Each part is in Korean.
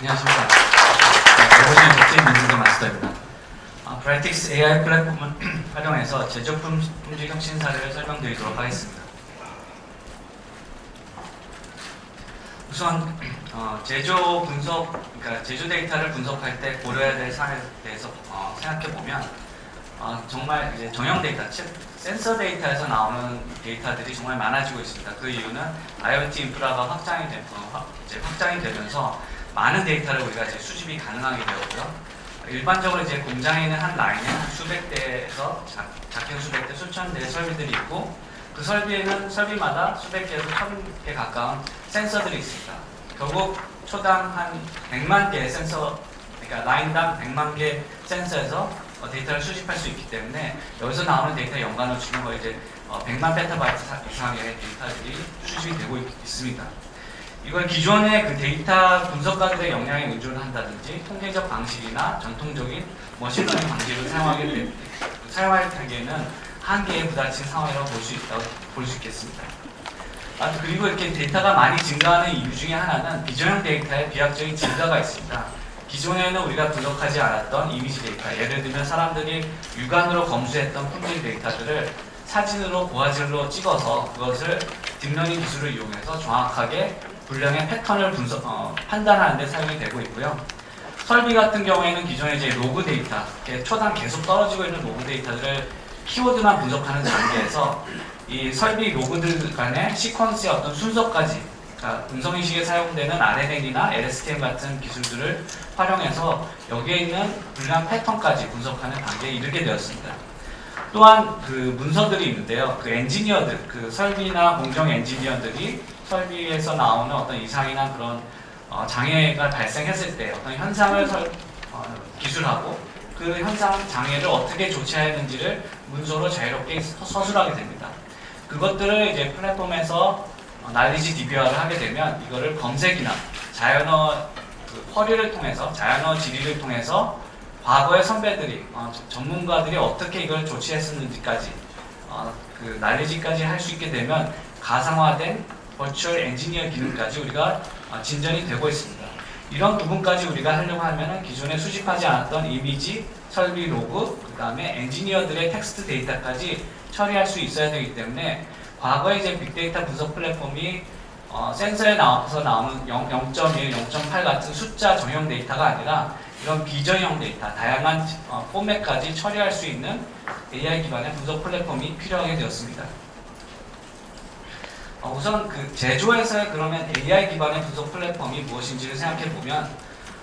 안녕하십니까. 대보시는 독진 민지대 마스터입니다. 브라이틱스 AI 플랫폼을 활용해서 제조품 품질 혁신 사례를 설명드리도록 하겠습니다. 우선 제조 분석, 그러니까 제조 데이터를 분석할 때 고려해야 될 사항에 대해서 생각해 보면 정말 이제 정형 데이터, 즉 센서 데이터에서 나오는 데이터들이 정말 많아지고 있습니다. 그 이유는 IoT 인프라가 확장이 되면서 많은 데이터를 우리가 이제 수집이 가능하게 되었고요. 일반적으로 이제 공장에 있는 한 라인에 수백 대에서 작게는 수백 대, 수천 대의 설비들이 있고, 그 설비에는 설비마다 수백 개에서 천 개 가까운 센서들이 있습니다. 결국 초당 한 100만 개의 센서, 그러니까 라인당 100만 개 센서에서 데이터를 수집할 수 있기 때문에 여기서 나오는 데이터 연간으로 치면 거의 이제 100만 페타바이트 이상의 데이터들이 수집이 되고 있습니다. 이걸 기존의 그 데이터 분석가들의 역량에 의존을 한다든지 통계적 방식이나 전통적인 머신러닝 방식을 사용하기에는 한계에 부딪힌 상황이라고 볼 수 있겠습니다. 그리고 이렇게 데이터가 많이 증가하는 이유 중에 하나는 비전형 데이터의 비약적인 증가가 있습니다. 기존에는 우리가 분석하지 않았던 이미지 데이터, 예를 들면 사람들이 육안으로 검수했던 품질 데이터들을 사진으로 고화질로 찍어서 그것을 딥러닝 기술을 이용해서 정확하게 분량의 패턴을 판단하는 데 사용이 되고 있고요. 설비 같은 경우에는 기존에 이제 로그 데이터, 초당 계속 떨어지고 있는 로그 데이터들을 키워드만 분석하는 단계에서 이 설비 로그들 간의 시퀀스의 어떤 순서까지, 그러니까 음성인식에 사용되는 RNN이나 LSTM 같은 기술들을 활용해서 여기에 있는 분량 패턴까지 분석하는 단계에 이르게 되었습니다. 또한 그 문서들이 있는데요. 그 엔지니어들, 그 설비나 공정 엔지니어들이 설비에서 나오는 어떤 이상이나 그런 장애가 발생했을 때 어떤 현상을 기술하고 그 현상 장애를 어떻게 조치했는지를 문서로 자유롭게 서술하게 됩니다. 그것들을 이제 플랫폼에서 날리지 DB화를 하게 되면 이거를 검색이나 자연어 쿼리를 통해서, 자연어 질의를 통해서 과거의 선배들이, 전문가들이 어떻게 이걸 조치했었는지까지 그 날리지까지 할 수 있게 되면 가상화된 버추얼 엔지니어 기능까지 우리가 진전이 되고 있습니다. 이런 부분까지 우리가 하려고 하면 기존에 수집하지 않았던 이미지, 설비 로그, 그 다음에 엔지니어들의 텍스트 데이터까지 처리할 수 있어야 되기 때문에 과거에 이제 빅데이터 분석 플랫폼이 센서에 나오는 0.1, 0.8 같은 숫자 정형 데이터가 아니라 이런 비정형 데이터, 다양한 포맷까지 처리할 수 있는 AI 기반의 분석 플랫폼이 필요하게 되었습니다. 우선 그 제조에서의 그러면 AI 기반의 분석 플랫폼이 무엇인지를 생각해 보면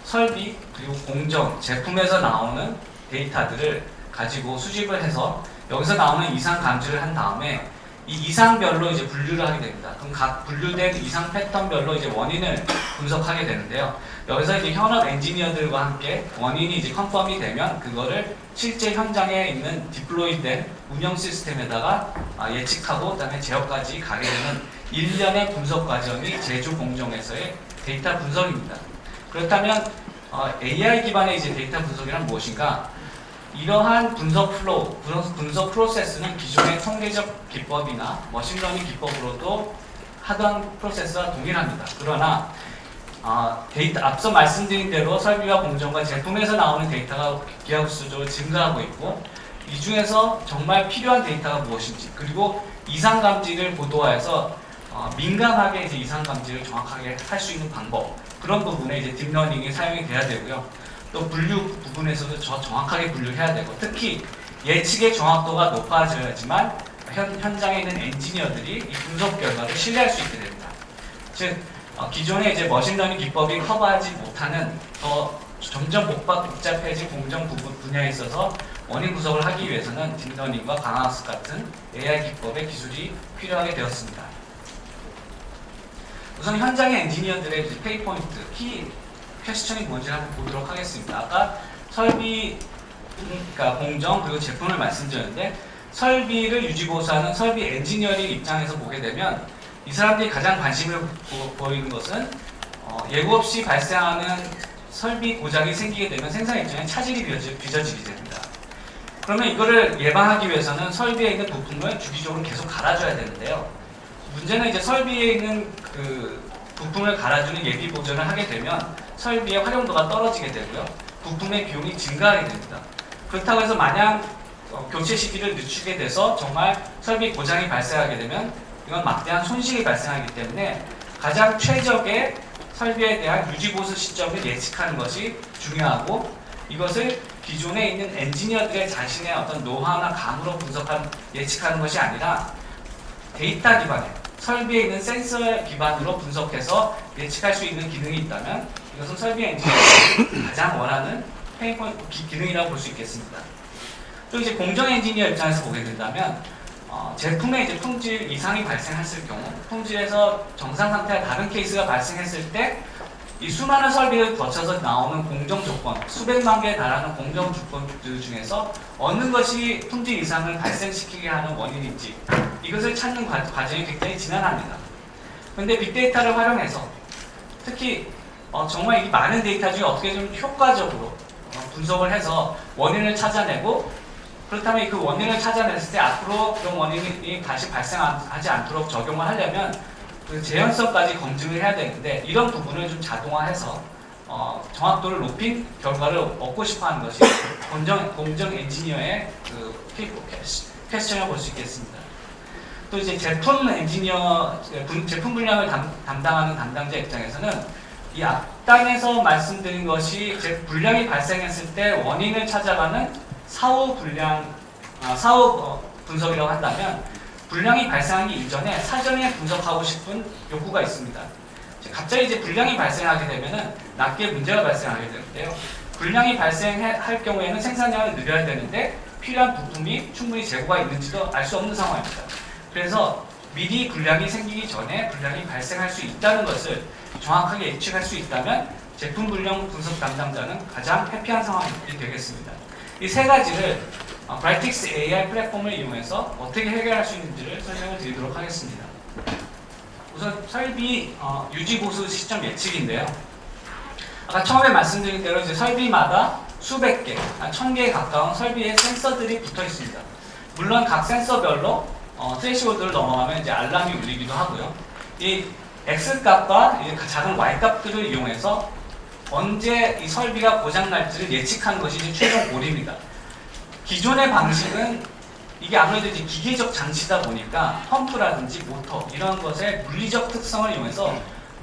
설비 그리고 공정, 제품에서 나오는 데이터들을 가지고 수집을 해서 여기서 나오는 이상 감지를 한 다음에 이 이상별로 이제 분류를 하게 됩니다. 그럼 각 분류된 이상 패턴별로 이제 원인을 분석하게 되는데요. 여기서 이제 현업 엔지니어들과 함께 원인이 이제 컨펌이 되면 그거를 실제 현장에 있는 디플로이된 운영 시스템에다가 예측하고 그다음에 제어까지 가게 되는 일련의 분석 과정이 제조 공정에서의 데이터 분석입니다. 그렇다면 AI 기반의 이제 데이터 분석이란 무엇인가? 이러한 분석 플로우, 분석 프로세스는 기존의 통계적 기법이나 머신러닝 기법으로도 하던 프로세스와 동일합니다. 그러나 앞서 말씀드린 대로 설비와 공정과 제품에서 나오는 데이터가 기하급수적으로 증가하고 있고 이 중에서 정말 필요한 데이터가 무엇인지, 그리고 이상 감지를 고도화해서 민감하게 이제 이상 감지를 정확하게 할 수 있는 방법, 그런 부분에 이제 딥러닝이 사용이 돼야 되고요. 또 분류 부분에서도 정확하게 분류해야 되고, 특히 예측의 정확도가 높아져야지만 현장에 있는 엔지니어들이 이 분석 결과를 신뢰할 수 있게 됩니다. 즉 기존의 이제 머신러닝 기법이 커버하지 못하는 점점 복잡해진 공정 분야에 있어서 원인 분석을 하기 위해서는 딥러닝과 강화학습 같은 AI 기법의 기술이 필요하게 되었습니다. 우선 현장의 엔지니어들의 페이 포인트, 키 퀘스천이 뭔지 한번 보도록 하겠습니다. 아까 설비, 그러니까 공정 그리고 제품을 말씀드렸는데 설비를 유지보수하는 설비 엔지니어링 입장에서 보게 되면 이 사람들이 가장 관심을 보이는 것은 예고 없이 발생하는 설비 고장이 생기게 되면 생산 일정에 차질이 빚어지게 됩니다. 그러면 이거를 예방하기 위해서는 설비에 있는 부품을 주기적으로 계속 갈아줘야 되는데요. 문제는 이제 설비에 있는 그 부품을 갈아주는 예비 보존을 하게 되면 설비의 활용도가 떨어지게 되고요. 부품의 비용이 증가하게 됩니다. 그렇다고 해서 마냥 교체 시기를 늦추게 돼서 정말 설비 고장이 발생하게 되면 이건 막대한 손실이 발생하기 때문에 가장 최적의 설비에 대한 유지보수 시점을 예측하는 것이 중요하고, 이것을 기존에 있는 엔지니어들의 자신의 어떤 노하우나 감으로 예측하는 것이 아니라 데이터 기반의 설비에 있는 센서 기반으로 분석해서 예측할 수 있는 기능이 있다면 이것은 설비 엔지니어가 가장 원하는 기능이라고 볼 수 있겠습니다. 또 이제 공정 엔지니어 입장에서 보게 된다면 제품의 이제 품질 이상이 발생했을 경우, 품질에서 정상 상태와 다른 케이스가 발생했을 때 이 수많은 설비를 거쳐서 나오는 공정 조건, 수백만 개에 달하는 공정 조건들 중에서 어느 것이 품질 이상을 발생시키게 하는 원인인지 이것을 찾는 과정이 굉장히 지난합니다. 그런데 빅데이터를 활용해서 특히 정말 이 많은 데이터 중에 어떻게 좀 효과적으로 분석을 해서 원인을 찾아내고, 그렇다면 그 원인을 찾아냈을 때 앞으로 그런 원인이 다시 발생하지 않도록 적용을 하려면 그 재현성까지 검증을 해야 되는데, 이런 부분을 좀 자동화해서 정확도를 높인 결과를 얻고 싶어하는 것이 공정 엔지니어의 그 퀘스천을 볼 수 있겠습니다. 또 이제 제품 엔지니어, 제품 분량을 담당하는 담당자 입장에서는 이 앞단에서 말씀드린 것이 불량이 발생했을 때 원인을 찾아가는 사후 분석이라고 한다면, 불량이 발생하기 이전에 사전에 분석하고 싶은 욕구가 있습니다. 갑자기 이제 불량이 발생하게 되면은 납기에 문제가 발생하게 되는데요. 불량이 발생할 경우에는 생산량을 늘려야 되는데 필요한 부품이 충분히 재고가 있는지도 알 수 없는 상황입니다. 그래서 미리 불량이 생기기 전에 불량이 발생할 수 있다는 것을 정확하게 예측할 수 있다면 제품 불량 분석 담당자는 가장 해피한 상황이 되겠습니다. 이 세 가지를 브라이틱스 AI 플랫폼을 이용해서 어떻게 해결할 수 있는지를 설명을 드리도록 하겠습니다. 우선 설비 유지보수 시점 예측인데요. 아까 처음에 말씀드린 대로 이제 설비마다 수백 개, 1000개에 가까운 설비의 센서들이 붙어 있습니다. 물론 각 센서별로 트레시홀드를 넘어가면 이제 알람이 울리기도 하고요. 이 X값과 작은 Y값들을 이용해서 언제 이 설비가 고장날지를 예측하는 것이 이제 최종 고리입니다. 기존의 방식은 이게 아무래도 이제 기계적 장치다 보니까 펌프라든지 모터 이런 것의 물리적 특성을 이용해서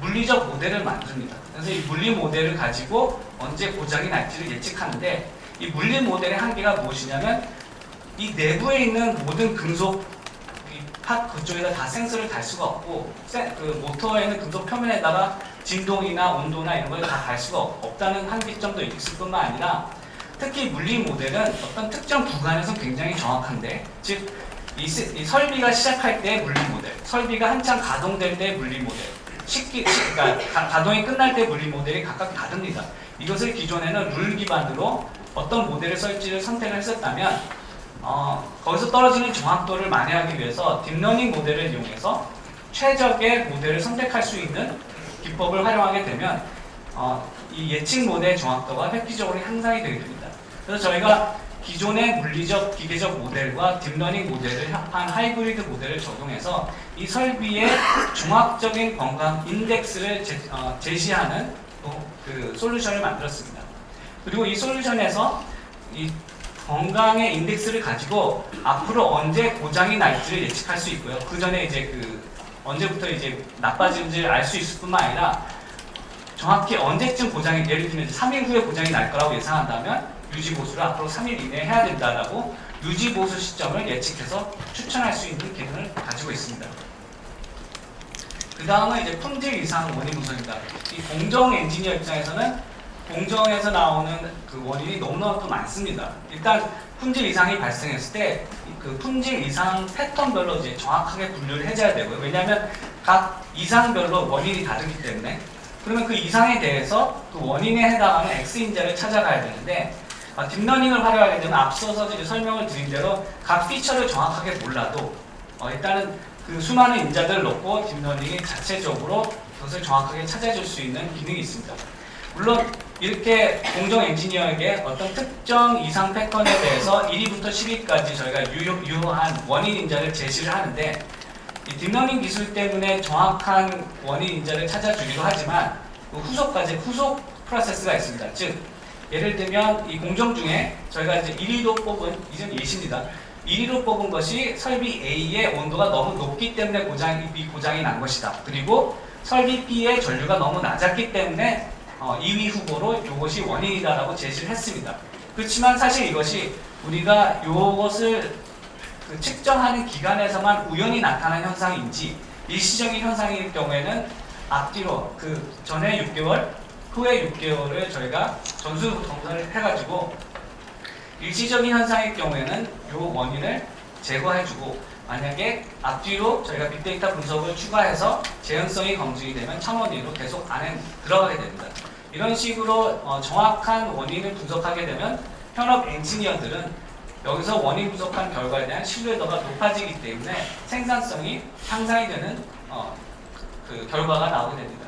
물리적 모델을 만듭니다. 그래서 이 물리 모델을 가지고 언제 고장이 날지를 예측하는데, 이 물리 모델의 한계가 무엇이냐면 이 내부에 있는 모든 금속 팟 그쪽에다 다 센서를 달 수가 없고, 그 모터에는 금속 표면에다가 진동이나 온도나 이런 걸 다 달 수가 없다는 한계점도 있을 뿐만 아니라, 특히 물리 모델은 어떤 특정 구간에서 굉장히 정확한데, 즉 이 설비가 시작할 때 물리 모델, 설비가 한창 가동될 때 물리 모델, 그러니까 가동이 끝날 때 물리 모델이 각각 다릅니다. 이것을 기존에는 룰 기반으로 어떤 모델을 쓸지를 선택을 했었다면 거기서 떨어지는 정확도를 만회하기 위해서 딥러닝 모델을 이용해서 최적의 모델을 선택할 수 있는 기법을 활용하게 되면 이 예측 모델의 정확도가 획기적으로 향상이 되게 됩니다. 그래서 저희가 기존의 물리적 기계적 모델과 딥러닝 모델을 합한 하이브리드 모델을 적용해서 이 설비의 종합적인 건강 인덱스를 제시하는 그 솔루션을 만들었습니다. 그리고 이 솔루션에서 이 건강의 인덱스를 가지고 앞으로 언제 고장이 날지를 예측할 수 있고요. 그 전에 이제 언제부터 이제 나빠지는지를 알 수 있을 뿐만 아니라 정확히 언제쯤 고장이, 예를 들면 3일 후에 고장이 날 거라고 예상한다면 유지보수를 앞으로 3일 이내에 해야 된다라고 유지보수 시점을 예측해서 추천할 수 있는 기능을 가지고 있습니다. 그 다음은 이제 품질 이상 원인 분석입니다. 이 공정 엔지니어 입장에서는 공정에서 나오는 그 원인이 너무나 또 많습니다. 일단 품질 이상이 발생했을 때 그 품질 이상 패턴별로 이제 정확하게 분류를 해줘야 되고요. 왜냐하면 각 이상별로 원인이 다르기 때문에, 그러면 그 이상에 대해서 그 원인에 해당하는 X인자를 찾아가야 되는데, 딥러닝을 활용하게 되면 앞서서 이제 설명을 드린 대로 각 피처를 정확하게 몰라도 일단은 그 수많은 인자들을 넣고 딥러닝이 자체적으로 그것을 정확하게 찾아줄 수 있는 기능이 있습니다. 물론 이렇게 공정 엔지니어에게 어떤 특정 이상 패턴에 대해서 1위부터 10위까지 저희가 유효한 원인 인자를 제시를 하는데, 이 딥러닝 기술 때문에 정확한 원인 인자를 찾아주기도 하지만 그 후속 과제, 후속 프로세스가 있습니다. 즉 예를 들면 이 공정 중에 저희가 이제 1위로 뽑은, 이전 예시입니다. 1위로 뽑은 것이 설비 A의 온도가 너무 높기 때문에 고장이 난 것이다. 그리고 설비 B의 전류가 너무 낮았기 때문에 2위 후보로 이것이 원인이다라고 제시를 했습니다. 그렇지만 사실 이것이 우리가 이것을 측정하는 기간에서만 우연히 나타난 현상인지 일시적인 현상일 경우에는 앞뒤로 그 전에 6개월, 후에 6개월을 저희가 전수 검사를 해가지고 일시적인 현상일 경우에는 이 원인을 제거해주고 만약에 앞뒤로 저희가 빅데이터 분석을 추가해서 재현성이 검증이 되면 참원인으로 계속 안에 들어가게 됩니다. 이런 식으로 정확한 원인을 분석하게 되면 현업 엔지니어들은 여기서 원인 분석한 결과에 대한 신뢰도가 높아지기 때문에 생산성이 향상이 되는 그 결과가 나오게 됩니다.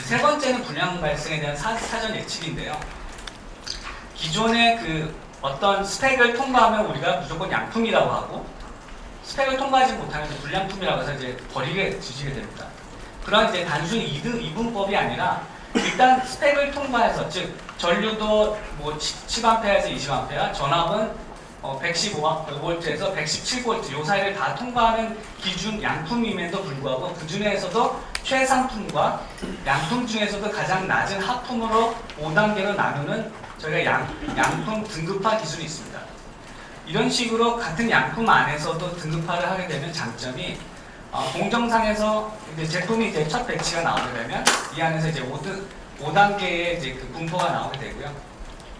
세 번째는 불량 발생에 대한 사전 예측인데요. 기존의 그 어떤 스펙을 통과하면 우리가 무조건 양품이라고 하고 스펙을 통과하지 못하면 불량품이라고 해서 이제 버리게 주시게 됩니다. 그런 이제 단순히 이분법이 아니라 일단 스펙을 통과해서 즉 전류도 뭐 10A에서 20A, 전압은 115V에서 117V 이 사이를 다 통과하는 기준 양품임에도 불구하고 그 중에서도 최상품과 양품 중에서도 가장 낮은 하품으로 5단계로 나누는 저희가 양품 등급화 기술이 있습니다. 이런 식으로 같은 양품 안에서도 등급화를 하게 되면 장점이 공정상에서 이제 제품이 이제 첫 배치가 나오게 되면 이 안에서 이제 5단계의 이제 그 분포가 나오게 되고요.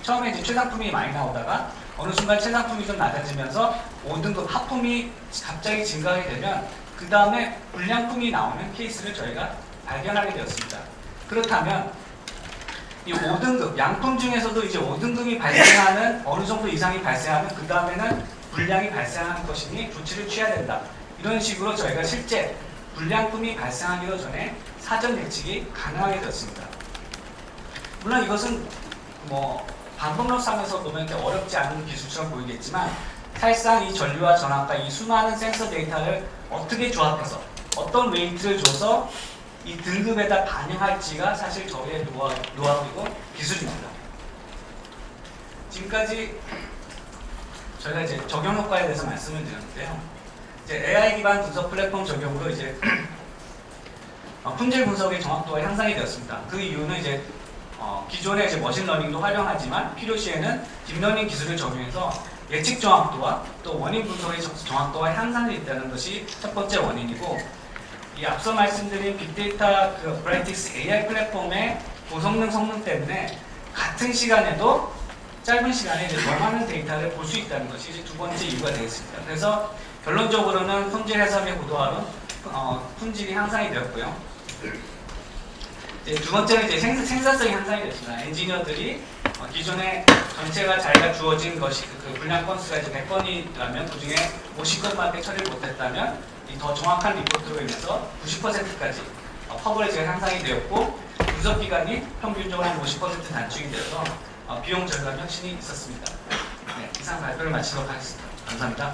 처음에 이제 최상품이 많이 나오다가 어느 순간 최상품이 좀 낮아지면서 5등급 하품이 갑자기 증가하게 되면 그 다음에 불량품이 나오는 케이스를 저희가 발견하게 되었습니다. 그렇다면 이 5등급, 양품 중에서도 이제 5등급이 발생하는 어느 정도 이상이 발생하면 그 다음에는 불량이 발생하는 것이니 조치를 취해야 된다. 이런 식으로 저희가 실제 불량품이 발생하기도 전에 사전 예측이 가능하게 되었습니다. 물론 이것은 뭐 방법론상에서 보면 어렵지 않은 기술처럼 보이겠지만 사실상 이 전류와 전압과 이 수많은 센서 데이터를 어떻게 조합해서 어떤 웨이트를 줘서 이 등급에다 반영할지가 사실 저희의 노하우이고 기술입니다. 지금까지 저희가 이제 적용 효과에 대해서 말씀을 드렸는데요. 이제 AI 기반 분석 플랫폼 적용으로 이제 품질 분석의 정확도가 향상이 되었습니다. 그 이유는 이제 기존의 이제 머신러닝도 활용하지만 필요시에는 딥러닝 기술을 적용해서 예측 정확도와 또 원인 분석의 정확도가 향상이 있다는 것이 첫 번째 원인이고, 이 앞서 말씀드린 빅데이터 그 어프라이틱스 AI 플랫폼의 고성능 성능 때문에 같은 시간에도 짧은 시간에 이제 더 많은 데이터를 볼 수 있다는 것이 이제 두 번째 이유가 되겠습니다. 그래서 결론적으로는 품질 해석의 고도화로 품질이 향상이 되었고요. 두 번째는 이제 생산성이 향상이 됐습니다. 엔지니어들이 기존에 전체가 자기가 주어진 것이 그 분량 건수가 이제 100건이라면 그 중에 50건밖에 처리를 못했다면 이 더 정확한 리포트로 인해서 90%까지 커버리지가 향상이 되었고, 분석 기간이 평균적으로 한 50% 단축이 되어서 비용 절감 혁신이 있었습니다. 네, 이상 발표를 마치도록 하겠습니다. 감사합니다.